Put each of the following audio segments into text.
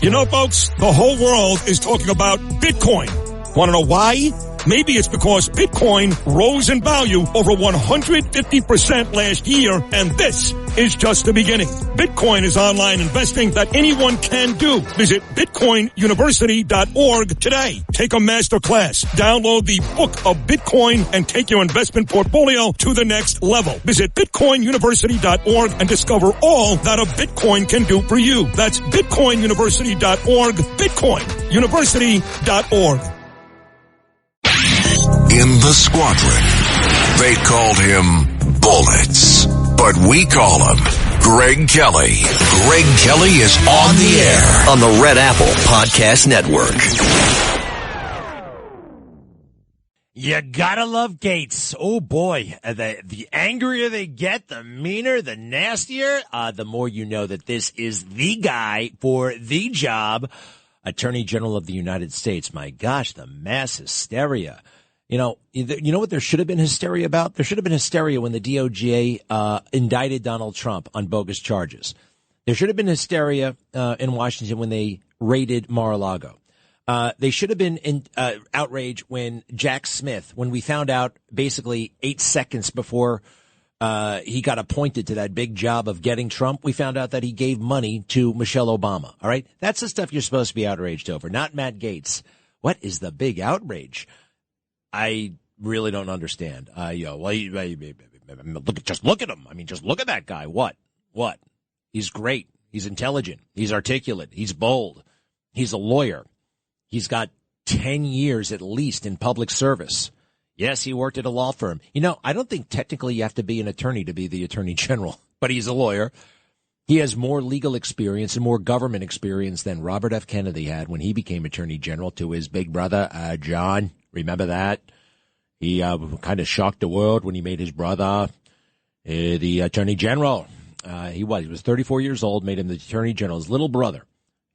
You know, folks, the whole world is talking about Bitcoin. Want to know why? Maybe it's because Bitcoin rose in value over 150% last year, and this is just the beginning. Bitcoin is online investing that anyone can do. Visit bitcoinuniversity.org today. Take a master class. Download the Book of Bitcoin and take your investment portfolio to the next level. Visit bitcoinuniversity.org and discover all that a Bitcoin can do for you. That's bitcoinuniversity.org, bitcoinuniversity.org. In the squadron, they called him Bullets, but we call him Greg Kelly. Greg Kelly is on the air on the Red Apple Podcast Network. You gotta love Gates. Oh boy, the angrier they get, the meaner, the nastier, the more you know that this is the guy for the job. Attorney General of the United States. My gosh, the mass hysteria. You know what there should have been hysteria about? There should have been hysteria when the DOJ indicted Donald Trump on bogus charges. There should have been hysteria in Washington when they raided Mar-a-Lago. They should have been in outrage when Jack Smith, when we found out basically 8 seconds before he got appointed to that big job of getting Trump, we found out that he gave money to Michelle Obama. All right. That's the stuff you're supposed to be outraged over, not Matt Gaetz. What is the big outrage? I really don't understand. Just look at him. I mean, just look at that guy. What? He's great. He's intelligent. He's articulate. He's bold. He's a lawyer. He's got 10 years at least in public service. Yes, he worked at a law firm. You know, I don't think technically you have to be an attorney to be the attorney general, but he's a lawyer. He has more legal experience and more government experience than Robert F. Kennedy had when he became attorney general to his big brother, John. Remember that? He kind of shocked the world when he made his brother the attorney general. He was 34 years old, made him the attorney general, his little brother.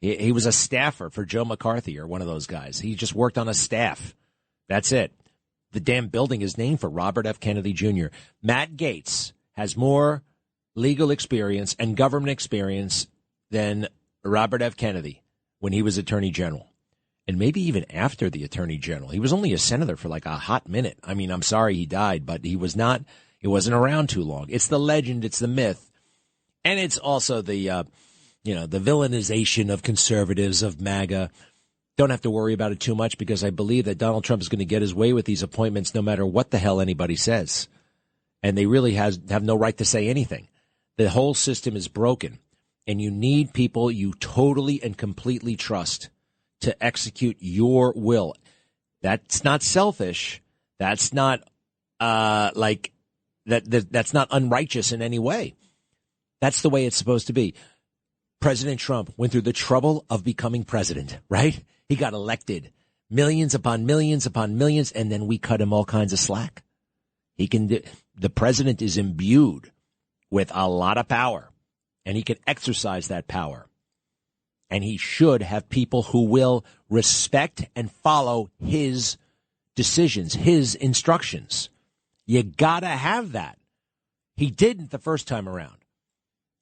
He was a staffer for Joe McCarthy or one of those guys. He just worked on a staff. That's it. The damn building is named for Robert F. Kennedy Jr. Matt Gaetz has more legal experience and government experience than Robert F. Kennedy when he was attorney general. And maybe even after the attorney general. He was only a senator for like a hot minute. I mean, I'm sorry he died, but he wasn't around too long. It's the legend. It's the myth. And it's also the villainization of conservatives, of MAGA. Don't have to worry about it too much because I believe that Donald Trump is going to get his way with these appointments no matter what the hell anybody says. And they really have no right to say anything. The whole system is broken. And you need people you totally and completely trust to execute your will. That's not selfish. That's not that's not unrighteous in any way. That's the way it's supposed to be. President Trump went through the trouble of becoming president, right? He got elected, millions upon millions upon millions, and then we cut him all kinds of slack. The president is imbued with a lot of power, and he can exercise that power. And he should have people who will respect and follow his decisions, his instructions. You gotta have that. He didn't the first time around.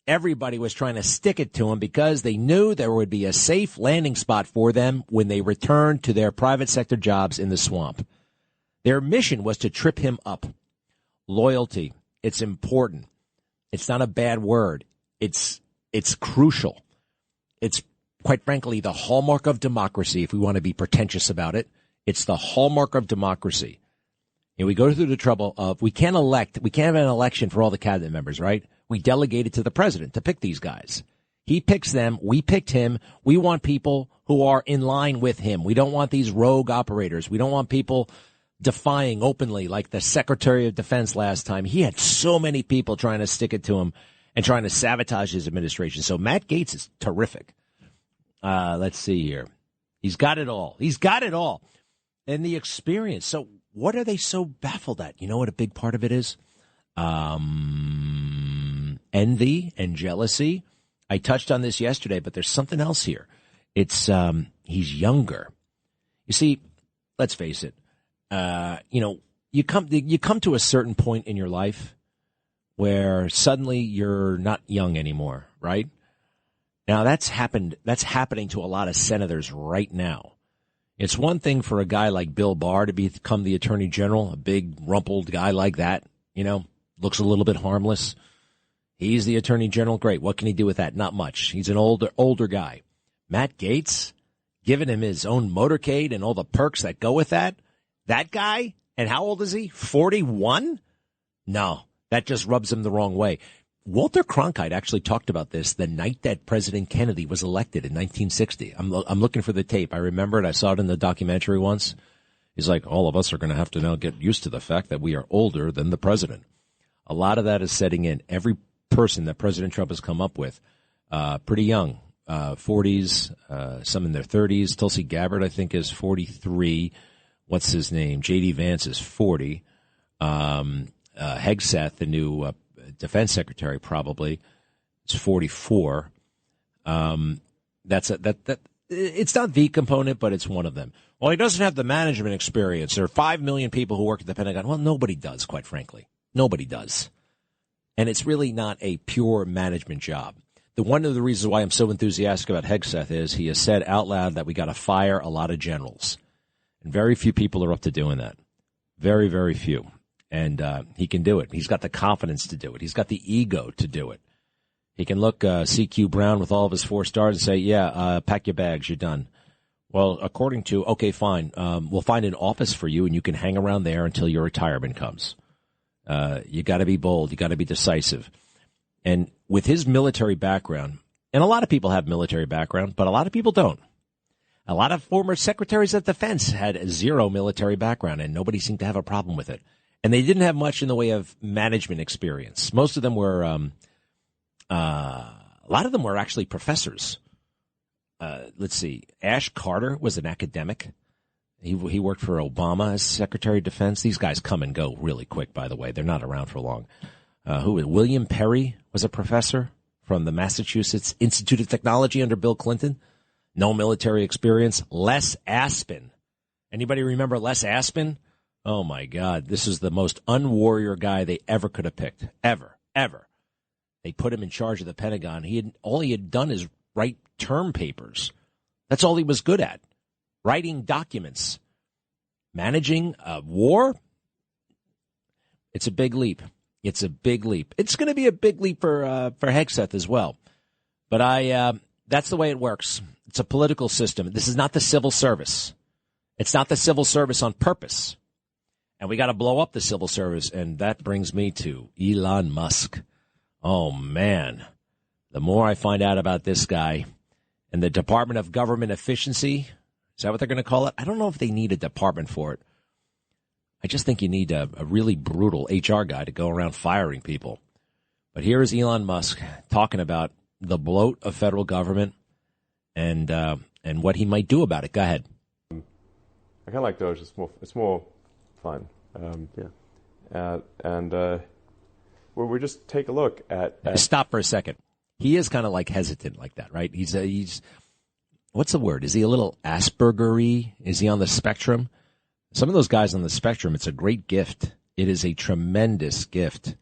Everybody was trying to stick it to him because they knew there would be a safe landing spot for them when they returned to their private sector jobs in the swamp. Their mission was to trip him up. Loyalty. It's important. It's not a bad word. It's crucial. It's quite frankly the hallmark of democracy. If we want to be pretentious about it, it's the hallmark of democracy. And we go through the trouble of we can't have an election for all the cabinet members, right? We delegate it to the president to pick these guys. He picks them. We picked him. We want people who are in line with him. We don't want these rogue operators. We don't want people defying openly like the Secretary of Defense last time. He had so many people trying to stick it to him and trying to sabotage his administration. So Matt Gaetz is terrific. Let's see here. He's got it all. And the experience. So what are they so baffled at? You know what a big part of it is? Envy and jealousy. I touched on this yesterday, but there's something else here. It's he's younger. You see, let's face it. You come to a certain point in your life where suddenly you're not young anymore, right? Now, that's happening to a lot of senators right now. It's one thing for a guy like Bill Barr to become the attorney general, a big, rumpled guy like that, looks a little bit harmless. He's the attorney general. Great. What can he do with that? Not much. He's an older guy. Matt Gaetz, giving him his own motorcade and all the perks that go with that. That guy, and how old is he? 41? No, that just rubs him the wrong way. Walter Cronkite actually talked about this the night that President Kennedy was elected in 1960. I'm looking for the tape. I remember it. I saw it in the documentary once. He's like, all of us are going to have to now get used to the fact that we are older than the president. A lot of that is setting in. Every person that President Trump has come up with, pretty young, 40s, some in their 30s. Tulsi Gabbard, I think, is 43. What's his name? J.D. Vance is 40. Hegseth, the new defense secretary, probably is 44. It's not the component, but it's one of them. Well, he doesn't have the management experience. There are 5 million people who work at the Pentagon. Well, nobody does, quite frankly. Nobody does. And it's really not a pure management job. One of the reasons why I'm so enthusiastic about Hegseth is he has said out loud that we got to fire a lot of generals. And very few people are up to doing that. Very, very few. And he can do it. He's got the confidence to do it. He's got the ego to do it. He can look CQ Brown with all of his 4 stars and say, pack your bags, you're done. Well, according to, okay, fine, we'll find an office for you and you can hang around there until your retirement comes. You got to be bold. You got to be decisive. And with his military background, and a lot of people have military background, but a lot of people don't. A lot of former secretaries of defense had 0 military background, and nobody seemed to have a problem with it. And they didn't have much in the way of management experience. Most of them were, a lot of them were actually professors. Let's see, Ash Carter was an academic. He worked for Obama as Secretary of Defense. These guys come and go really quick, by the way. They're not around for long. William Perry was a professor from the Massachusetts Institute of Technology under Bill Clinton. No military experience. Les Aspin. Anybody remember Les Aspin? Oh, my God. This is the most unwarrior guy they ever could have picked. Ever. They put him in charge of the Pentagon. All he had done is write term papers. That's all he was good at. Writing documents. Managing a war? It's a big leap. It's a big leap. It's going to be a big leap for Hegseth as well. But that's the way it works. It's a political system. This is not the civil service. It's not the civil service on purpose. And we got to blow up the civil service. And that brings me to Elon Musk. Oh, man. The more I find out about this guy and the Department of Government Efficiency, is that what they're going to call it? I don't know if they need a department for it. I just think you need a really brutal HR guy to go around firing people. But here is Elon Musk talking about the bloat of federal government and what he might do about it. Go ahead. I kind of like Doge. It's more fun. Where we just take a look at Stop for a second. He is kind of like hesitant like that, right? He's what's the word? Is he a little Asperger-y? Is he on the spectrum? Some of those guys on the spectrum, it's a great gift. It is a tremendous gift.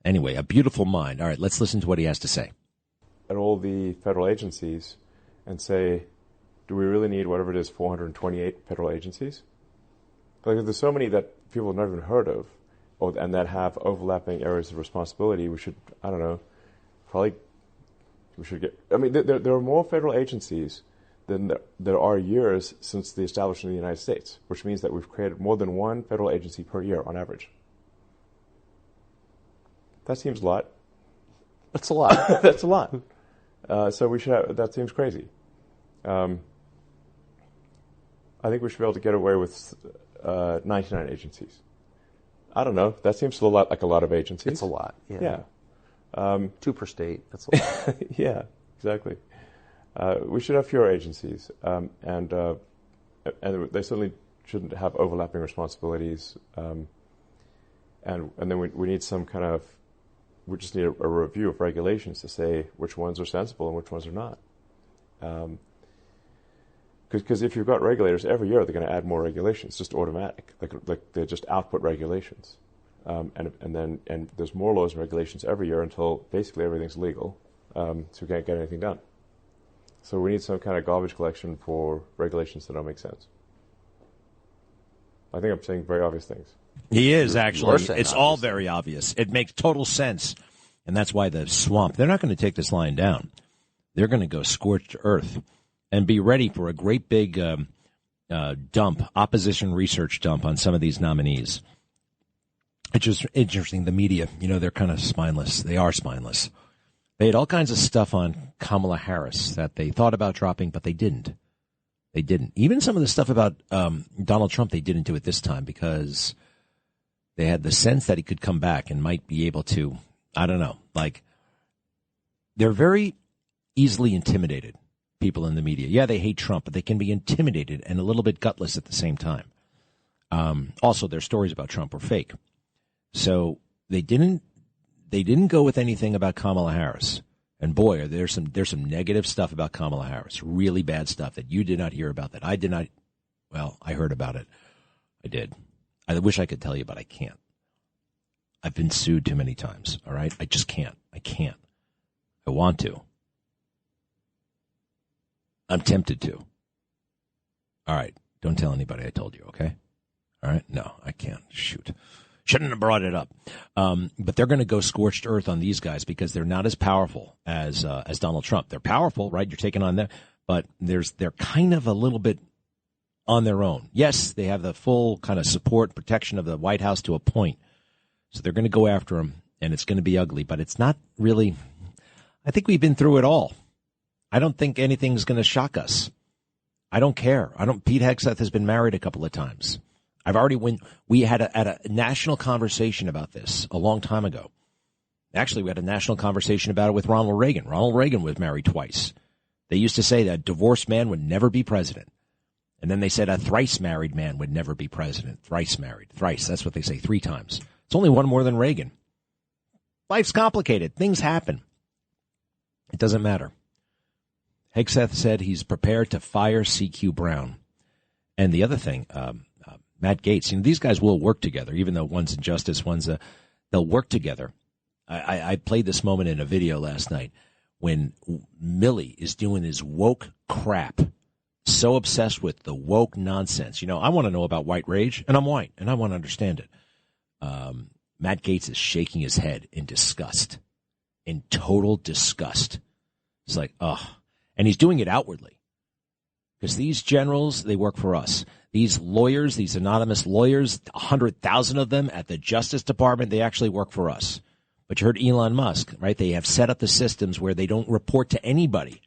Anyway, a beautiful mind. All right, let's listen to what he has to say. At all the federal agencies and say, do we really need whatever it is, 428 federal agencies? Like, there's so many that people have never even heard of, and that have overlapping areas of responsibility. We should, there are more federal agencies than there are years since the establishment of the United States, which means that we've created more than one federal agency per year on average. That seems a lot. That's a lot. That's a lot. So we should have, that seems crazy. I think we should be able to get away with 99 agencies. I don't know. That seems a lot like a lot of agencies. It's a lot. Yeah. 2 per state. That's a lot. Yeah, exactly. We should have fewer agencies, and they certainly shouldn't have overlapping responsibilities. And then we need some kind of, we just need a review of regulations to say which ones are sensible and which ones are not. Because if you've got regulators every year, they're going to add more regulations, just automatic. Like they just output regulations, and there's more laws and regulations every year until basically everything's legal, so we can't get anything done. So we need some kind of garbage collection for regulations that don't make sense. I think I'm saying very obvious things. He is, actually. It's obvious. all very obvious. It makes total sense. And that's why the swamp, they're not going to take this line down. They're going to go scorched earth and be ready for a great big dump, opposition research dump on some of these nominees. It's just interesting. The media, they're kind of spineless. They are spineless. They had all kinds of stuff on Kamala Harris that they thought about dropping, but they didn't. They didn't. Even some of the stuff about Donald Trump, they didn't do it this time because they had the sense that he could come back and might be able to, I don't know, they're very easily intimidated, people in the media. Yeah, they hate Trump, but they can be intimidated and a little bit gutless at the same time. Also, their stories about Trump were fake. So they didn't go with anything about Kamala Harris. And boy, there's some negative stuff about Kamala Harris, really bad stuff that you did not hear about, that I did not. Well, I heard about it. I did. I wish I could tell you, but I can't. I've been sued too many times, all right? I just can't. I can't. I want to. I'm tempted to. All right, don't tell anybody I told you, okay? All right? No, I can't. Shoot. Shouldn't have brought it up. But they're going to go scorched earth on these guys because they're not as powerful as Donald Trump. They're powerful, right? You're taking on them, but they're kind of a little bit on their own. Yes, they have the full kind of support, protection of the White House to a point. So they're going to go after him, and it's going to be ugly. But it's not really. I think we've been through it all. I don't think anything's going to shock us. I don't care. Pete Hegseth has been married a couple of times. We had a national conversation about this a long time ago. Actually, we had a national conversation about it with Ronald Reagan. Ronald Reagan was married twice. They used to say that a divorced man would never be president. And then they said a thrice married man would never be president. Thrice married. Thrice. That's what they say 3 times. It's only one more than Reagan. Life's complicated. Things happen. It doesn't matter. Hegseth said he's prepared to fire CQ Brown. And the other thing, Matt Gaetz, these guys will work together, even though one's in justice, they'll work together. I played this moment in a video last night when Milley is doing his woke crap, so obsessed with the woke nonsense. I want to know about white rage, and I'm white, and I want to understand it. Matt Gaetz is shaking his head in disgust, in total disgust. It's like, ugh. And he's doing it outwardly. Because these generals, they work for us. These lawyers, these anonymous lawyers, 100,000 of them at the Justice Department, they actually work for us. But you heard Elon Musk, right? They have set up the systems where they don't report to anybody.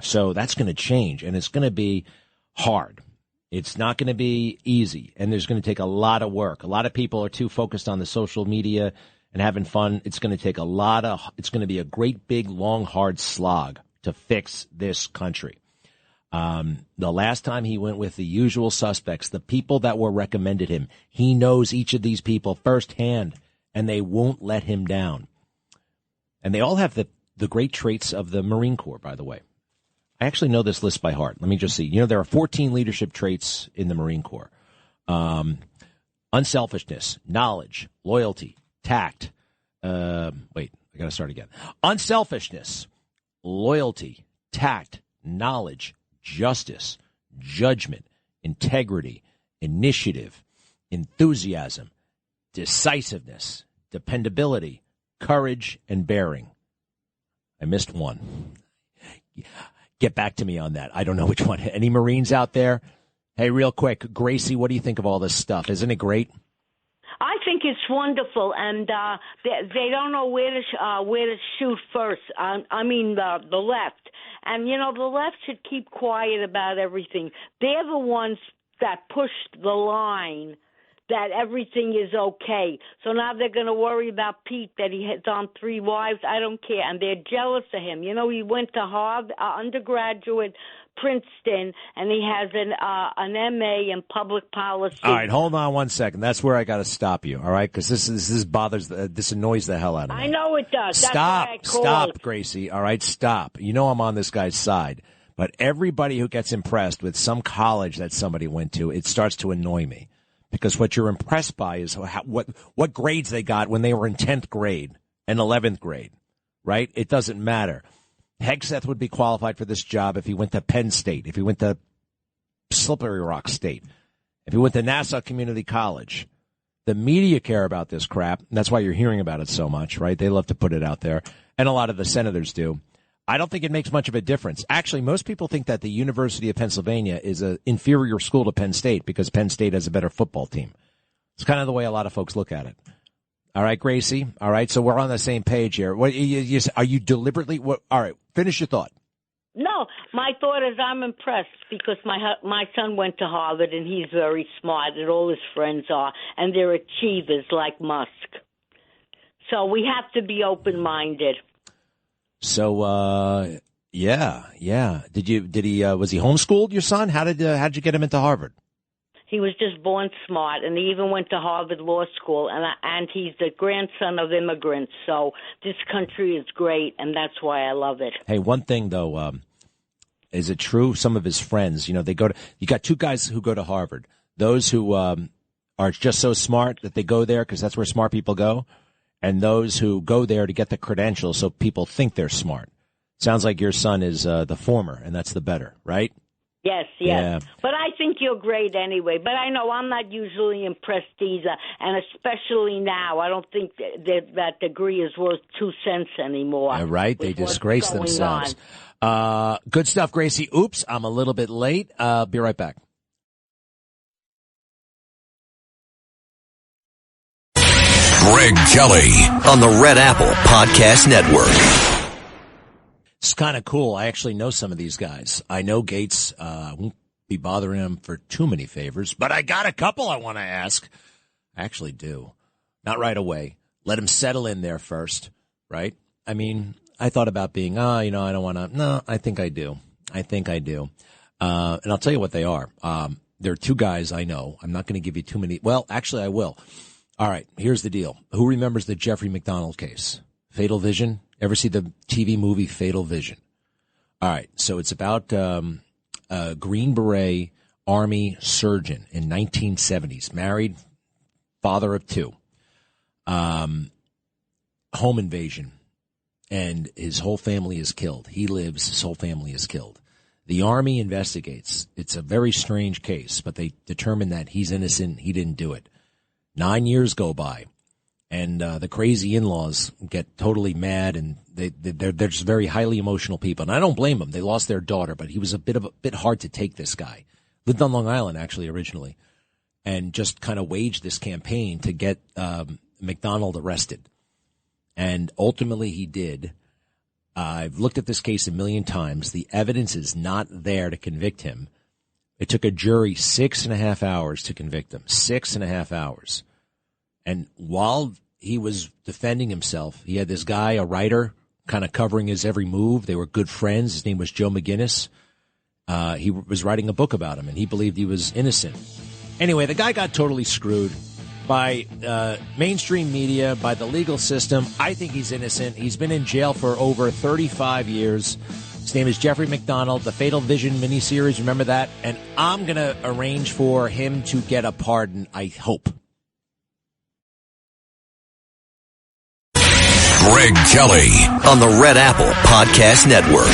So that's going to change, and it's going to be hard. It's not going to be easy, and there's going to take a lot of work. A lot of people are too focused on the social media and having fun. It's going to take it's going to be a great, big, long, hard slog to fix this country. The last time he went with the usual suspects, the people that were recommended him, he knows each of these people firsthand, and they won't let him down. And they all have the great traits of the Marine Corps, by the way. I actually know this list by heart. Let me just see. There are 14 leadership traits in the Marine Corps. Unselfishness, knowledge, loyalty, tact. I got to start again. Unselfishness, loyalty, tact, knowledge, justice, judgment, integrity, initiative, enthusiasm, decisiveness, dependability, courage, and bearing. I missed one. Get back to me on that. I don't know which one. Any Marines out there? Hey, real quick, Gracie, what do you think of all this stuff? Isn't it great? I think it's wonderful, and they don't know where to shoot first. The left. And, the left should keep quiet about everything. They're the ones that pushed the line that everything is okay. So now they're going to worry about Pete, that he has on 3 wives. I don't care. And they're jealous of him. He went to Harvard, undergraduate, Princeton, and he has an MA in public policy. All right, hold on 1 second. That's where I got to stop you, all right? Because this annoys the hell out of me. I know it does. Stop, Gracie, all right? Stop. I'm on this guy's side. But everybody who gets impressed with some college that somebody went to, it starts to annoy me. Because what you're impressed by is what grades they got when they were in 10th grade and 11th grade, right? It doesn't matter. Hegseth would be qualified for this job if he went to Penn State, if he went to Slippery Rock State, if he went to Nassau Community College. The media care about this crap, and that's why you're hearing about it so much, right? They love to put it out there, and a lot of the senators do. I don't think it makes much of a difference. Actually, most people think that the University of Pennsylvania is an inferior school to Penn State because Penn State has a better football team. It's kind of the way a lot of folks look at it. All right, Gracie. All right, so we're on the same page here. What, are you deliberately? All right, finish your thought. No, my thought is I'm impressed because my son went to Harvard and he's very smart and all his friends are, and they're achievers like Musk. So we have to be open-minded. So, yeah. Was he homeschooled, your son? How'd you get him into Harvard? He was just born smart, and he even went to Harvard Law School, and he's the grandson of immigrants. So this country is great, and that's why I love it. Hey, one thing though, is it true? Some of his friends, you got two guys who go to Harvard. Those who are just so smart that they go there because that's where smart people go, and those who go there to get the credentials so people think they're smart. Sounds like your son is the former, and that's the better, right? Yes. Yeah. But I think you're great anyway. But I know I'm not usually impressed either, and especially now. I don't think that degree is worth 2 cents anymore. Yeah, right? They disgrace themselves. Good stuff, Gracie. Oops, I'm a little bit late. Be right back. Greg Kelly on the Red Apple Podcast Network. It's kind of cool. I actually know some of these guys. I know Gates. Won't be bothering him for too many favors, but I got a couple I want to ask. I actually do. Not right away. Let him settle in there first, right? I mean, I thought about being, I don't want to. No, I think I do. And I'll tell you what they are. There are two guys I know. I'm not going to give you too many. Well, actually, I will. All right, here's the deal. Who remembers the Jeffrey McDonald case? Fatal Vision? Ever see the TV movie Fatal Vision? All right, so it's about a Green Beret Army surgeon in 1970s, married, father of 2. Home invasion, and his whole family is killed. He lives, his whole family is killed. The Army investigates. It's a very strange case, but they determine that he's innocent, he didn't do it. 9 years go by. And the crazy in-laws get totally mad, and they're just very highly emotional people. And I don't blame them. They lost their daughter, but he was a bit hard to take, this guy. Lived on Long Island, actually, originally, and just kind of waged this campaign to get McDonald arrested. And ultimately he did. I've looked at this case a million times. The evidence is not there to convict him. It took a jury 6.5 hours to convict him. 6.5 hours. And while he was defending himself, he had this guy, a writer, kind of covering his every move. They were good friends. His name was Joe McGinnis. He was writing a book about him, and he believed he was innocent. Anyway, the guy got totally screwed by mainstream media, by the legal system. I think he's innocent. He's been in jail for over 35 years. His name is Jeffrey McDonald, the Fatal Vision miniseries. Remember that? And I'm going to arrange for him to get a pardon, I hope. Greg Kelly on the Red Apple Podcast Network.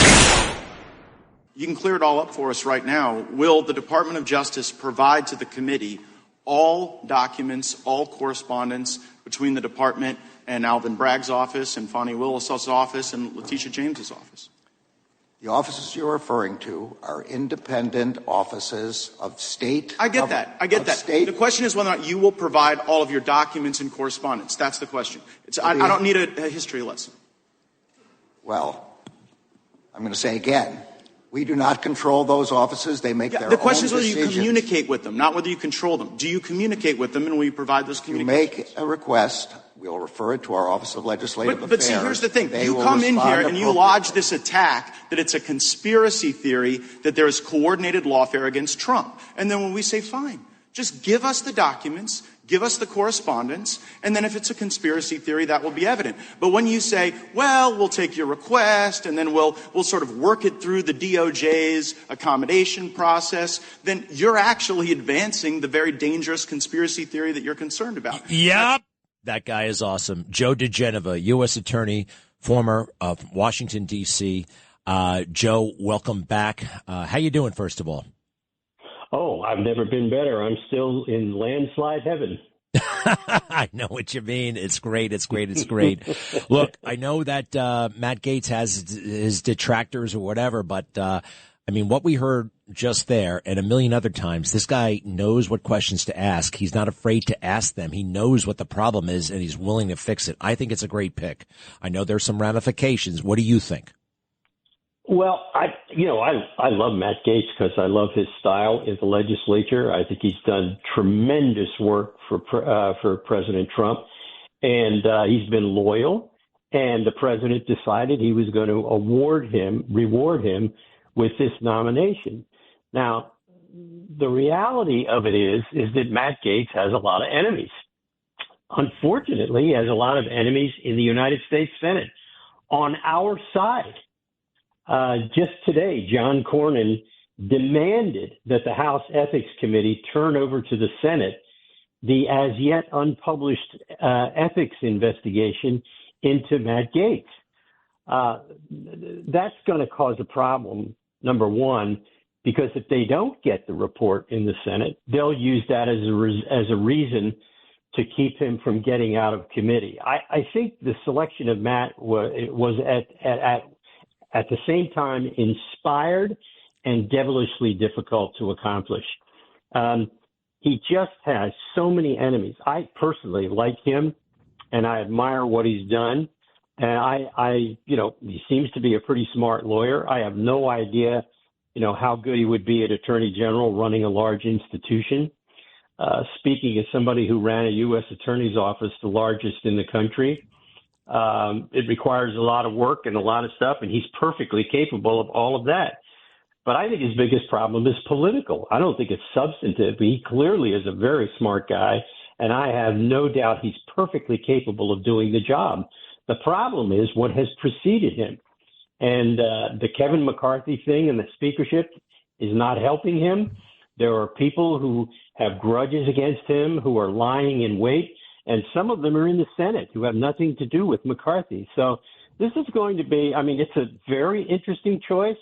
You can clear it all up for us right now. Will the Department of Justice provide to the committee all documents, all correspondence between the department and Alvin Bragg's office and Fonnie Willis' office and Letitia James's office? The offices you're referring to are independent offices of state. I get that. The question is whether or not you will provide all of your documents and correspondence. That's the question. I don't need a history lesson. Well, I'm going to say again, we do not control those offices. They make their own decisions. The question is whether you communicate with them, not whether you control them. Do you communicate with them, and will you provide those communications? You make a request. We'll refer it to our Office of Legislative Affairs. But see, here's the thing. You come in here and you lodge this attack that it's a conspiracy theory, that there is coordinated lawfare against Trump. And then when we say, fine, just give us the documents, give us the correspondence, and then if it's a conspiracy theory, that will be evident. But when you say, well, we'll take your request, and then we'll sort of work it through the DOJ's accommodation process, then you're actually advancing the very dangerous conspiracy theory that you're concerned about. Yep. That guy is awesome. Joe Digenova, U.S. Attorney, former of Washington, D.C. Joe, welcome back. How you doing, first of all? Oh, I've never been better. I'm still in landslide heaven. I know what you mean. It's great. It's great. It's great. Look, I know that Matt Gaetz has his detractors or whatever, but I mean, what we heard just there and a million other times, this guy knows what questions to ask. He's not afraid to ask them. He knows what the problem is, and he's willing to fix it. I think it's a great pick. I know there's some ramifications. What do you think? Well, I love Matt Gaetz because I love his style in the legislature. I think he's done tremendous work for President Trump, and he's been loyal. And the president decided he was going to reward him with this nomination. Now, the reality of it is that Matt Gaetz has a lot of enemies. Unfortunately, he has a lot of enemies in the United States Senate on our side. Just today, John Cornyn demanded that the House Ethics Committee turn over to the Senate the as yet unpublished ethics investigation into Matt Gaetz. That's going to cause a problem, number one, because if they don't get the report in the Senate, they'll use that as a reason to keep him from getting out of committee. I think the selection of Matt was at the same time inspired and devilishly difficult to accomplish. He just has so many enemies. I personally like him, and I admire what he's done. And he seems to be a pretty smart lawyer. I have no idea, how good he would be at Attorney General running a large institution. Speaking as somebody who ran a U.S. Attorney's office, the largest in the country, it requires a lot of work and a lot of stuff, and he's perfectly capable of all of that. But I think his biggest problem is political. I don't think it's substantive. He clearly is a very smart guy, and I have no doubt he's perfectly capable of doing the job. The problem is what has preceded him. And the Kevin McCarthy thing and the speakership is not helping him. There are people who have grudges against him, who are lying in wait, and some of them are in the Senate who have nothing to do with McCarthy. So this is going to be, it's a very interesting choice.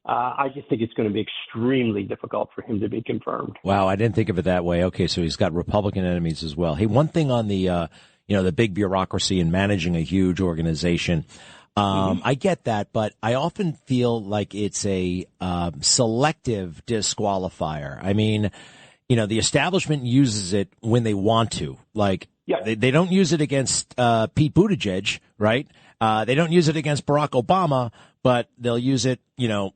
I just think it's going to be extremely difficult for him to be confirmed. Wow, I didn't think of it that way. Okay, so he's got Republican enemies as well. Hey, one thing on the, the big bureaucracy and managing a huge organization. I get that, but I often feel like it's a selective disqualifier. I mean, the establishment uses it when they want to. Like, they don't use it against Pete Buttigieg, right? They don't use it against Barack Obama, but they'll use it,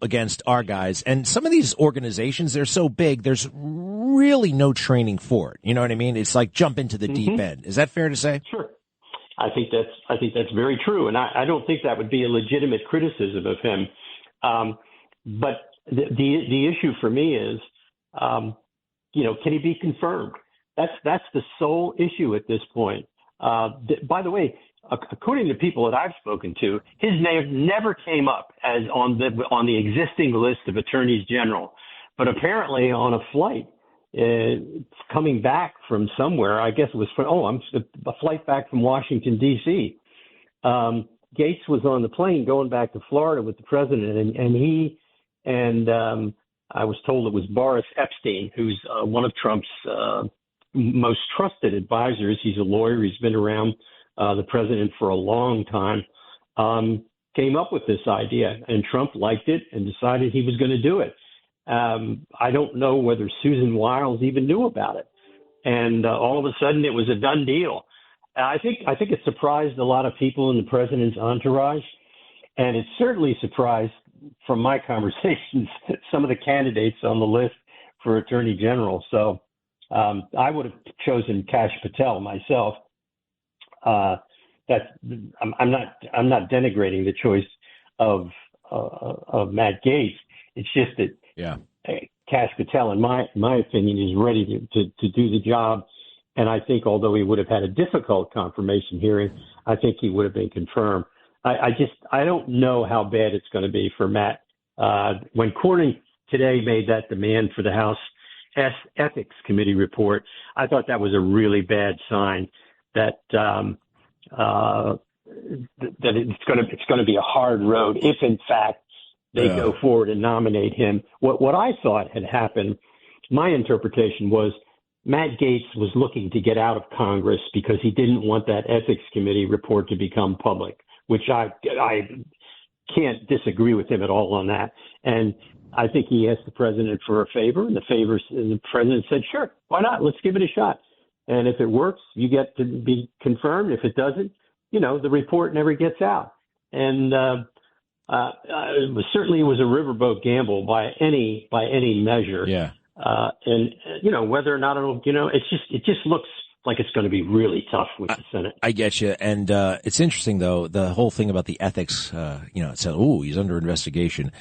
against our guys. And some of these organizations, they're so big, there's really no training for it. You know what I mean? It's like jump into the deep end. Is that fair to say? Sure. I think that's very true, and I don't think that would be a legitimate criticism of him. But the issue for me is, can he be confirmed? That's the sole issue at this point. By the way, according to people that I've spoken to, his name never came up as on the existing list of attorneys general, but apparently on a flight. Coming back from somewhere, I guess it was a flight back from Washington, D.C. Gaetz was on the plane going back to Florida with the president, and he and I was told it was Boris Epstein, who's one of Trump's most trusted advisors. He's a lawyer. He's been around the president for a long time, came up with this idea, and Trump liked it and decided he was going to do it. I don't know whether Susan Wiles even knew about it. And all of a sudden it was a done deal. I think it surprised a lot of people in the president's entourage. And it certainly surprised, from my conversations, some of the candidates on the list for attorney general. So I would have chosen Kash Patel myself. I'm not denigrating the choice of Matt Gaetz. It's just that Kash Patel, in my opinion, is ready to do the job. And I think although he would have had a difficult confirmation hearing, I think he would have been confirmed. I don't know how bad it's going to be for Matt. When Cornyn today made that demand for the House Ethics Committee report, I thought that was a really bad sign that that it's going to be a hard road if in fact they go forward and nominate him. What I thought had happened, my interpretation was Matt Gaetz was looking to get out of Congress because he didn't want that ethics committee report to become public, which I can't disagree with him at all on that. And I think he asked the president for a favor, and the president said, sure, why not? Let's give it a shot. And if it works, you get to be confirmed. If it doesn't, the report never gets out. And certainly it was a riverboat gamble by any measure. Yeah. And whether or not it just looks like it's going to be really tough with the Senate. I get you. And it's interesting, though, the whole thing about the ethics, it said, he's under investigation.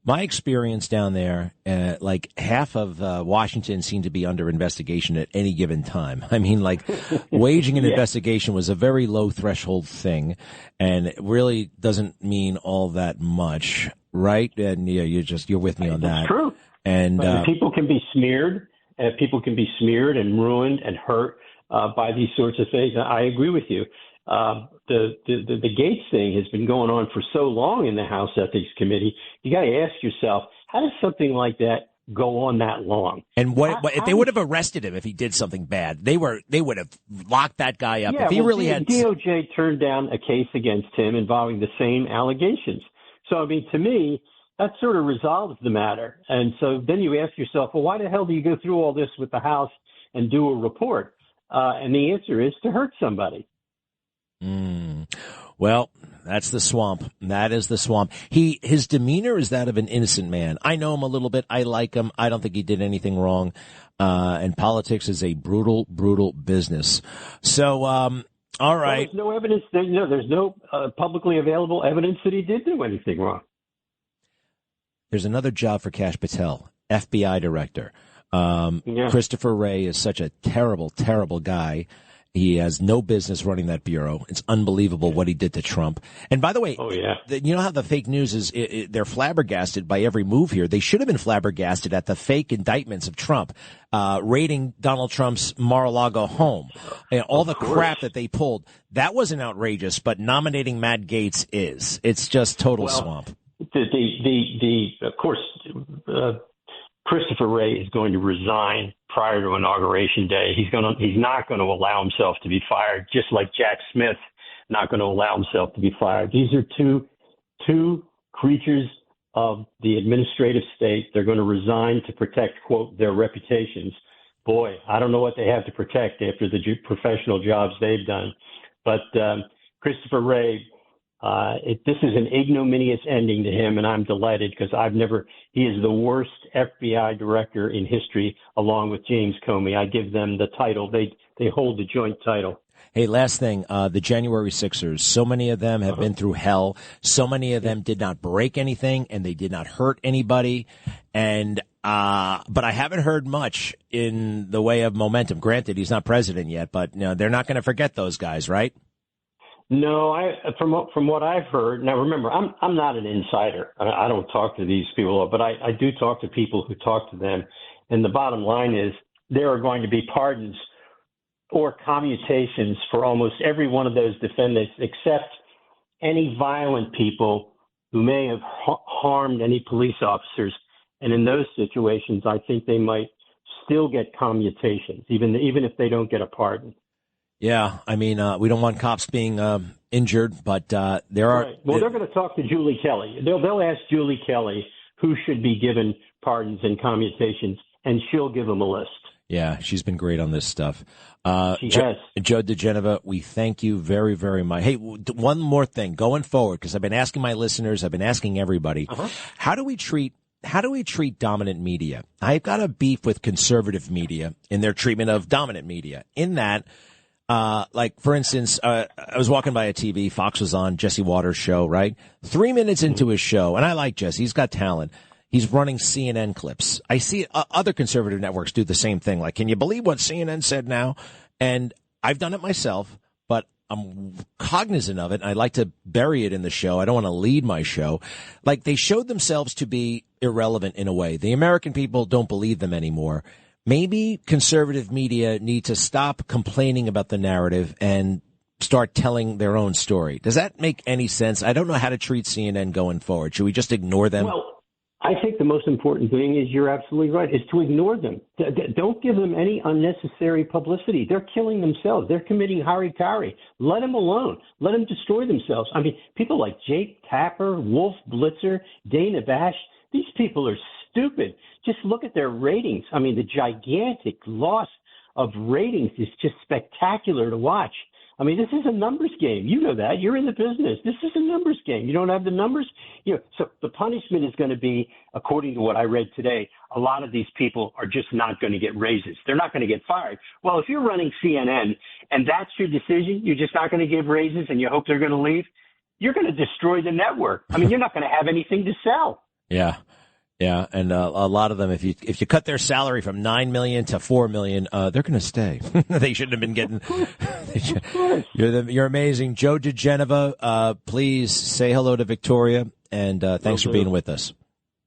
My experience down there, like half of Washington seemed to be under investigation at any given time. I mean, like waging an investigation was a very low threshold thing, and it really doesn't mean all that much, right? And you're with me on that. That's true. And people can be smeared, and ruined and hurt by these sorts of things. I agree with you. The Gaetz thing has been going on for so long in the House Ethics Committee. You got to ask yourself, how does something like that go on that long? And if they would have arrested him if he did something bad, they would have locked that guy up. Yeah, if he really had DOJ turned down a case against him involving the same allegations. So I mean, to me, that sort of resolves the matter. And so then you ask yourself, well, why the hell do you go through all this with the House and do a report? And the answer is to hurt somebody. Well, that's the swamp. That is the swamp. His demeanor is that of an innocent man. I know him a little bit. I like him. I don't think he did anything wrong. And politics is a brutal, brutal business. So, all right. Well, there's no evidence. There's no publicly available evidence that he did do anything wrong. There's another job for Kash Patel, FBI director. Christopher Wray is such a terrible, terrible guy. He has no business running that bureau. It's unbelievable what he did to Trump. And by the way, you know how the fake news is, they're flabbergasted by every move here. They should have been flabbergasted at the fake indictments of Trump, raiding Donald Trump's Mar-a-Lago home, and all the crap that they pulled. That wasn't outrageous, but nominating Matt Gaetz is. It's just total swamp. Of course, Christopher Wray is going to resign prior to Inauguration Day. He's not going to allow himself to be fired, just like Jack Smith not going to allow himself to be fired. These are two creatures of the administrative state. They're going to resign to protect, quote, their reputations. Boy, I don't know what they have to protect after the professional jobs they've done. But Christopher Wray, this is an ignominious ending to him, and I'm delighted because he is the worst FBI director in history, along with James Comey. I give them the title. They hold the joint title. Hey, last thing, the January Sixers, so many of them have been through hell. So many of them did not break anything, and they did not hurt anybody. And but I haven't heard much in the way of momentum. Granted, he's not president yet, but they're not going to forget those guys, right? No, from what I've heard. Now, remember, I'm not an insider. I don't talk to these people, but I do talk to people who talk to them. And the bottom line is there are going to be pardons or commutations for almost every one of those defendants, except any violent people who may have harmed any police officers. And in those situations, I think they might still get commutations, even if they don't get a pardon. Yeah, I mean, we don't want cops being injured, but there are. Right. Well, they're going to talk to Julie Kelly. They'll ask Julie Kelly who should be given pardons and commutations, and she'll give them a list. Yeah, she's been great on this stuff. She has. Joe Digenova, we thank you very, very much. Hey, one more thing going forward, because I've been asking my listeners, I've been asking everybody, how do we treat dominant media? I've got a beef with conservative media in their treatment of dominant media. In that. Like, for instance, I was walking by a TV, Fox was on, Jesse Waters' show, right? 3 minutes into his show, and I like Jesse, he's got talent. He's running CNN clips. I see other conservative networks do the same thing. Like, can you believe what CNN said now? And I've done it myself, but I'm cognizant of it, and I like to bury it in the show. I don't want to lead my show. Like, they showed themselves to be irrelevant in a way. The American people don't believe them anymore. Maybe conservative media need to stop complaining about the narrative and start telling their own story. Does that make any sense? I don't know how to treat CNN going forward. Should we just ignore them? Well, I think the most important thing is, you're absolutely right, is to ignore them. Don't give them any unnecessary publicity. They're killing themselves. They're committing harikari. Let them alone. Let them destroy themselves. I mean, people like Jake Tapper, Wolf Blitzer, Dana Bash, these people are stupid. Just look at their ratings. I mean, the gigantic loss of ratings is just spectacular to watch. I mean, this is a numbers game. You know that. You're in the business. This is a numbers game. You don't have the numbers. So the punishment is going to be, according to what I read today, a lot of these people are just not going to get raises. They're not going to get fired. Well, if you're running CNN and that's your decision, you're just not going to give raises and you hope they're going to leave, you're going to destroy the network. I mean, you're not going to have anything to sell. Yeah. Yeah, and a lot of them, if you cut their salary from $9 million to $4 million, they're going to stay. They shouldn't have been getting. You're amazing, Joe Digenova. Please say hello to Victoria, and thanks for being with us.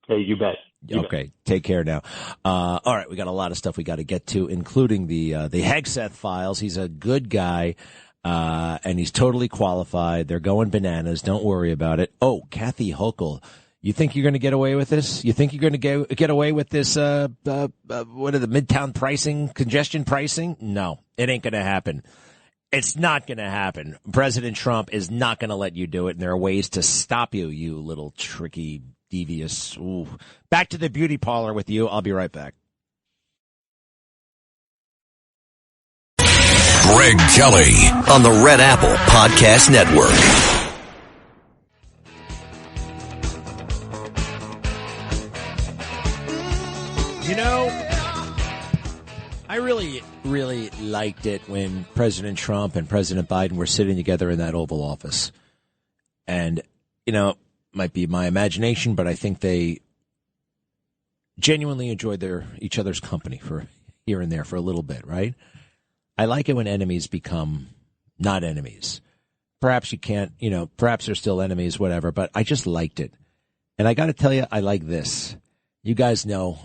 Hey, you bet. Okay, take care now. All right, we got a lot of stuff we got to get to, including the Hegseth files. He's a good guy, and he's totally qualified. They're going bananas. Don't worry about it. Oh, Kathy Hochul. You think you're going to get away with this? You think you're going to get away with this, what are the midtown pricing, congestion pricing? No, it ain't going to happen. It's not going to happen. President Trump is not going to let you do it, and there are ways to stop you, you little tricky, devious. Ooh. Back to the beauty parlor with you. I'll be right back. Greg Kelly on the Red Apple Podcast Network. You know, I really, really liked it when President Trump and President Biden were sitting together in that Oval Office. And, might be my imagination, but I think they genuinely enjoyed each other's company for here and there for a little bit, right? I like it when enemies become not enemies. Perhaps you can't, perhaps they're still enemies, whatever, but I just liked it. And I got to tell you, I like this. You guys know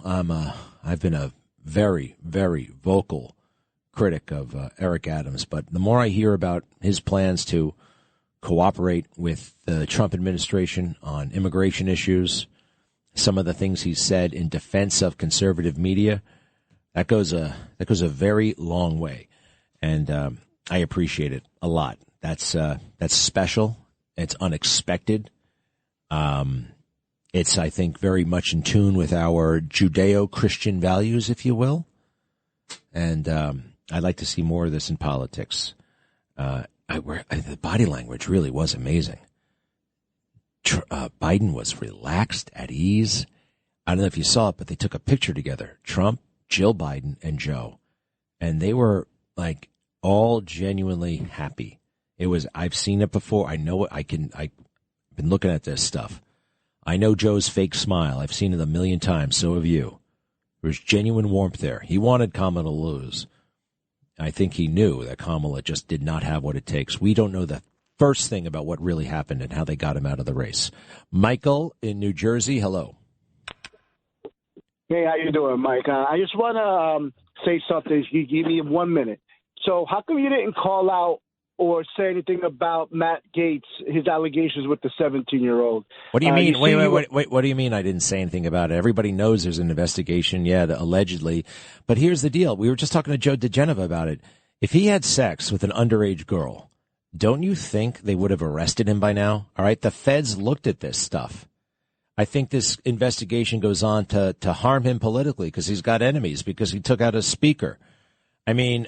I've been a very, very vocal critic of Eric Adams, but the more I hear about his plans to cooperate with the Trump administration on immigration issues, some of the things he said in defense of conservative media, that goes a very long way, and I appreciate it a lot. That's special. It's unexpected. It's, I think, very much in tune with our Judeo-Christian values, if you will. And I'd like to see more of this in politics. The body language really was amazing. Biden was relaxed, at ease. I don't know if you saw it, but they took a picture together. Trump, Jill Biden, and Joe. And they were, all genuinely happy. I've seen it before. I know it. I've been looking at this stuff. I know Joe's fake smile. I've seen it a million times. So have you. There's genuine warmth there. He wanted Kamala to lose. I think he knew that Kamala just did not have what it takes. We don't know the first thing about what really happened and how they got him out of the race. Michael in New Jersey, hello. Hey, how you doing, Mike? I just want to say something. You give me 1 minute. So how come you didn't call out or say anything about Matt Gaetz, his allegations with the 17-year-old? What do you mean? Wait. What do you mean I didn't say anything about it? Everybody knows there's an investigation, allegedly. But here's the deal. We were just talking to Joe Digenova about it. If he had sex with an underage girl, don't you think they would have arrested him by now? All right, the feds looked at this stuff. I think this investigation goes on to harm him politically because he's got enemies, because he took out a speaker. I mean,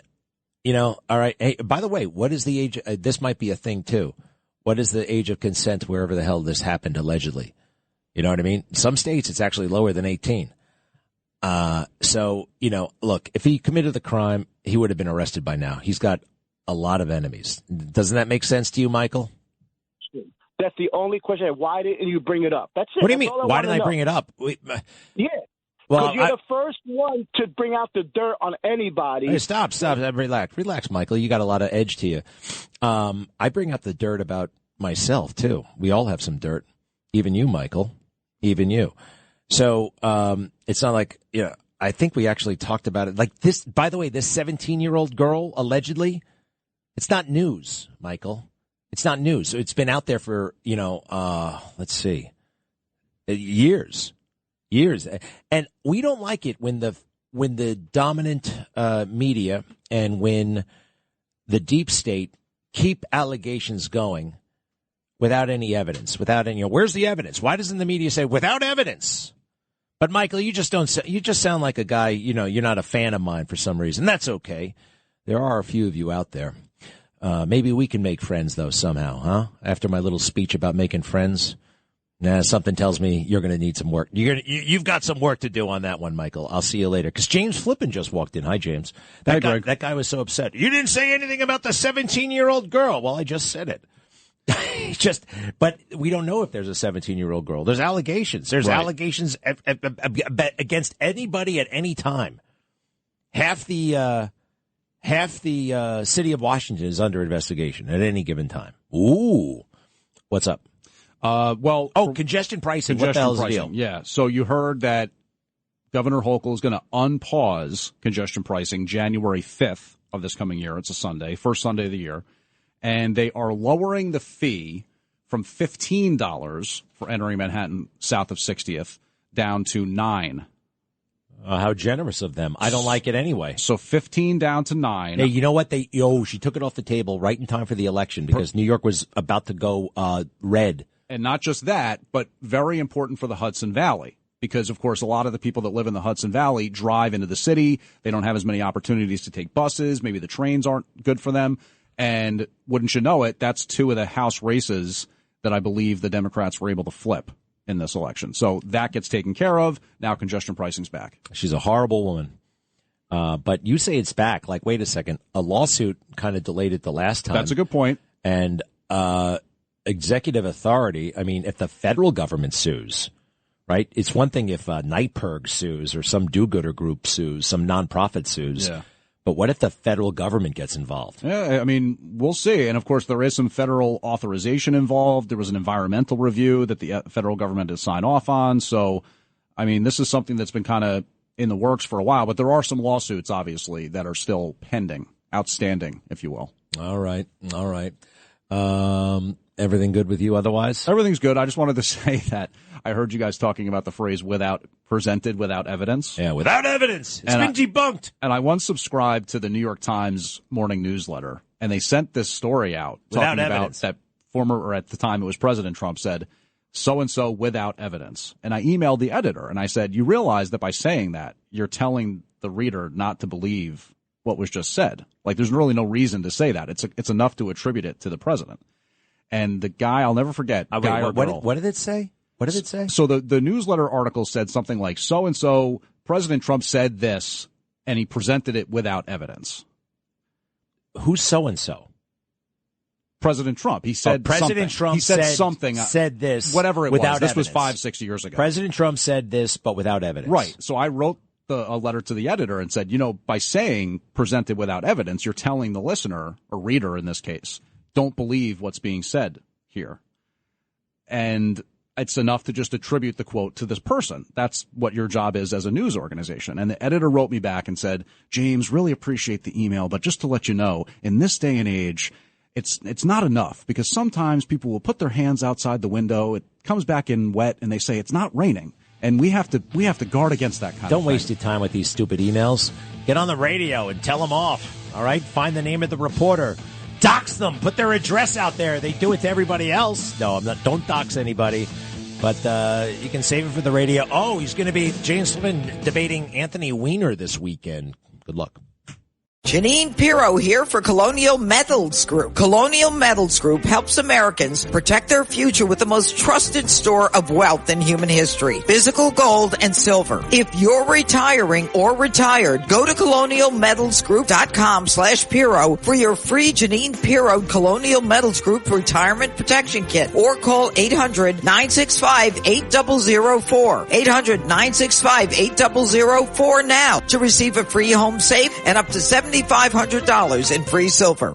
all right. Hey, by the way, what is the age? This might be a thing, too. What is the age of consent wherever the hell this happened, allegedly? You know what I mean? Some states, it's actually lower than 18. So, look, if he committed the crime, he would have been arrested by now. He's got a lot of enemies. Doesn't that make sense to you, Michael? That's the only question. Why didn't you bring it up? That's it. What do you mean? Why didn't I bring it up? Yeah. Well, you're the first one to bring out the dirt on anybody. Hey, stop. Relax, Michael. You got a lot of edge to you. I bring out the dirt about myself, too. We all have some dirt. Even you, Michael. Even you. So it's not like, I think we actually talked about it. Like this, by the way, this 17-year-old girl, allegedly, It's not news, Michael. It's not news. It's been out there for, let's see, years. And we don't like it when the dominant media and when the deep state keep allegations going without any evidence, where's the evidence? Why doesn't the media say without evidence? But Michael, you just sound like a guy, you're not a fan of mine for some reason. That's okay. There are a few of you out there. Maybe we can make friends though somehow, huh? After my little speech about making friends. Nah, something tells me you're going to need some work. You've got some work to do on that one, Michael. I'll see you later. Because James Flippin just walked in. Hi, James. That guy was so upset. You didn't say anything about the 17-year-old girl. Well, I just said it. But we don't know if there's a 17-year-old girl. There's allegations. There's allegations against anybody at any time. Half the city of Washington is under investigation at any given time. Ooh, what's up? Congestion pricing. What the hell's the deal? Yeah. So you heard that Governor Hochul is going to unpause congestion pricing January 5th of this coming year. It's a Sunday, first Sunday of the year. And they are lowering the fee from $15 for entering Manhattan south of 60th down to $9. How generous of them. I don't like it anyway. So 15 down to 9. Hey, you know what? She took it off the table right in time for the election because New York was about to go red. And not just that, but very important for the Hudson Valley. Because, of course, a lot of the people that live in the Hudson Valley drive into the city. They don't have as many opportunities to take buses. Maybe the trains aren't good for them. And wouldn't you know it, that's two of the House races that I believe the Democrats were able to flip in this election. So that gets taken care of. Now congestion pricing's back. She's a horrible woman. But you say it's back. Like, wait a second. A lawsuit kind of delayed it the last time. That's a good point. And executive authority, I mean, if the federal government sues, right? It's one thing if NYPIRG sues or some do-gooder group sues, some nonprofit sues. Yeah. But what if the federal government gets involved? Yeah, I mean, we'll see. And, of course, there is some federal authorization involved. There was an environmental review that the federal government has signed off on. So, I mean, this is something that's been kind of in the works for a while. But there are some lawsuits, obviously, that are still pending, outstanding, if you will. All right. Everything good with you otherwise? Everything's good. I just wanted to say that I heard you guys talking about the phrase presented without evidence. Yeah, without evidence. It's been debunked. And I once subscribed to the New York Times morning newsletter, and they sent this story out talking about that or at the time it was President Trump said, so-and-so without evidence. And I emailed the editor, and I said, you realize that by saying that, you're telling the reader not to believe what was just said. Like, there's really no reason to say that. It's enough to attribute it to the president. And the guy, I'll never forget, what did it say? What did it say? So the newsletter article said something like, so-and-so, President Trump said this, and he presented it without evidence. Who's so-and-so? President Trump. He said President something. Trump he said this, whatever it without was. evidence. This was 5-6 years ago. President Trump said this, but without evidence. Right. So I wrote a letter to the editor and said, by saying presented without evidence, you're telling the listener, or reader in this case, don't believe what's being said here. And it's enough to just attribute the quote to this person. That's what your job is as a news organization. And the editor wrote me back and said, James, really appreciate the email, but just to let you know, in this day and age, it's not enough, because sometimes people will put their hands outside the window, it comes back in wet, and they say it's not raining. And we have to guard against that kind of thing. Don't waste your time with these stupid emails. Get on the radio and tell them off, all right? Find the name of the reporter. Dox them. Put their address out there. They do it to everybody else. No, I'm not. Don't dox anybody. But you can save it for the radio. Oh, he's going to be James Flippin debating Anthony Weiner this weekend. Good luck. Janine Pirro here for Colonial Metals Group. Colonial Metals Group helps Americans protect their future with the most trusted store of wealth in human history, physical gold and silver. If you're retiring or retired, go to colonialmetalsgroup.com/Pirro for your free Janine Pirro Colonial Metals Group Retirement Protection Kit, or call 800-965-8004. 800-965-8004 now to receive a free home safe and up to $7,500 in free silver.